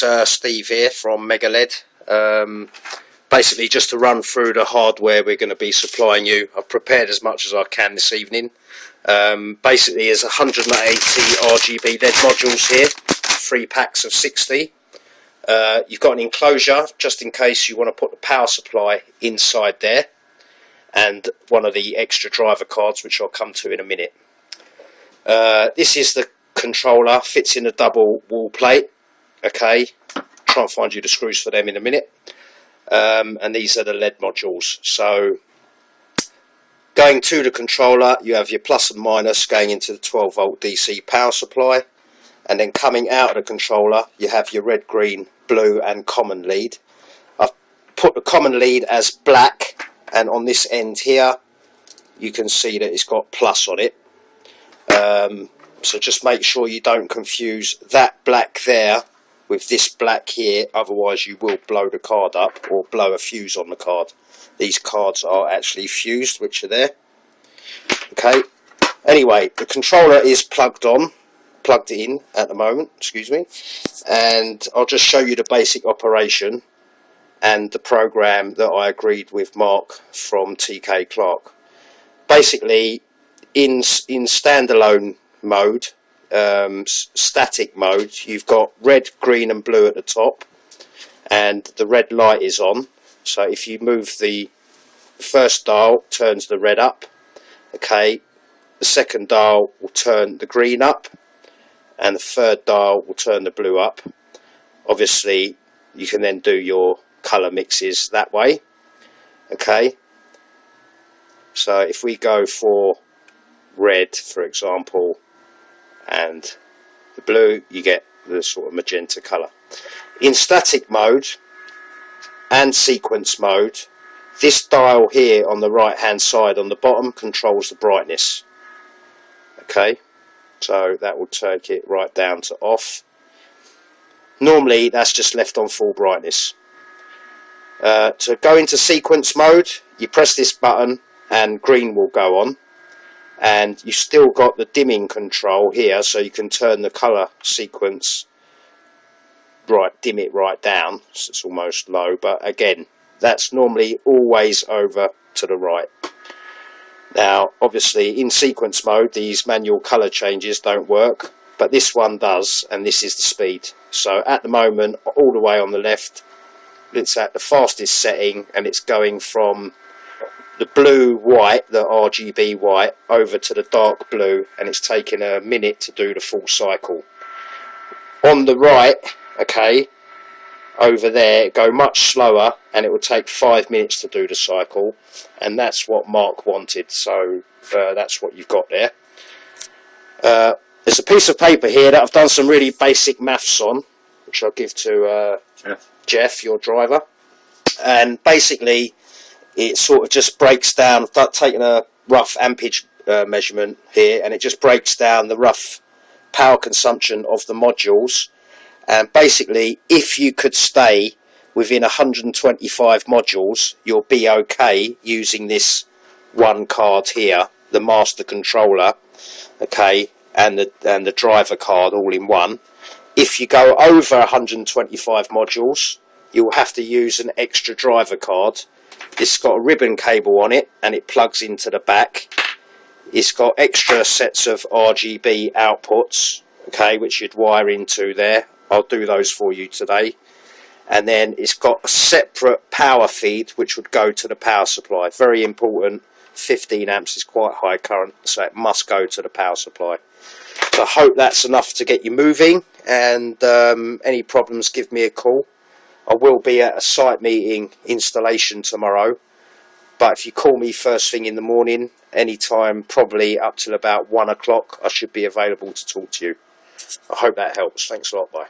it's Steve here from Mega LED. Basically, just to run through the hardware we're going to be supplying you. I've prepared as much as I can this evening. Basically, there's 180 RGB LED modules here, 3 packs of 60. You've got an enclosure just in case you want to put the power supply inside there, and one of the extra driver cards, which I'll come to in a minute. This is the controller, fits in a double wall plate. Okay, try and find you the screws for them in a minute. And these are the LED modules. So going to the controller, you have your plus and minus going into the 12 volt DC power supply, and then coming out of the controller you have your red, green, blue and common lead. I've put the common lead as black, and on this end here you can see that it's got plus on it. So just make sure you don't confuse that black there with this black here, otherwise you will blow the card up or blow a fuse on the card. These cards are actually fused, which are there. Okay, anyway, the controller is plugged in at the moment, excuse me, and I'll just show you the basic operation and the program that I agreed with Mark from TK Clark. Basically, in standalone mode, static mode, you've got red, green and blue at the top, and the red light is on. So if you move the first dial, turns the red up. Okay, the second dial will turn the green up, and the third dial will turn the blue up. Obviously you can then do your colour mixes that way. Okay, so if we go for red, for example, and the blue, you get the sort of magenta colour. In static mode and sequence mode, this dial here on the right hand side on the bottom controls the brightness. Okay, so that will take it right down to off. Normally that's just left on full brightness. To go into sequence mode, you press this button and green will go on, and you've still got the dimming control here, so you can turn the colour sequence right, dim it right down so it's almost low, but again that's normally always over to the right. Now obviously in sequence mode these manual colour changes don't work, but this one does, and this is the speed. So at the moment, all the way on the left, it's at the fastest setting, and it's going from the blue white, the RGB white, over to the dark blue, and it's taking a minute to do the full cycle. On the right, okay, over there, go much slower, and it will take 5 minutes to do the cycle, and that's what Mark wanted. So that's what you've got there. There's a piece of paper here that I've done some really basic maths on, which I'll give to Jeff, your driver, and basically it sort of just breaks down. I've taken a rough ampage measurement here, and it just breaks down the rough power consumption of the modules. And basically, if you could stay within 125 modules, you'll be okay using this one card here, the master controller, okay, and the driver card all in one. If you go over 125 modules, you'll have to use an extra driver card. It's got a ribbon cable on it, and it plugs into the back. It's got extra sets of RGB outputs, okay, which you'd wire into there. I'll do those for you today. And then it's got a separate power feed which would go to the power supply. Very important. 15 amps is quite high current, so it must go to the power supply. So I hope that's enough to get you moving, and any problems, give me a call. I will be at a site meeting installation tomorrow, but if you call me first thing in the morning, anytime, probably up till about 1 o'clock, I should be available to talk to you. I hope that helps. Thanks a lot. Bye.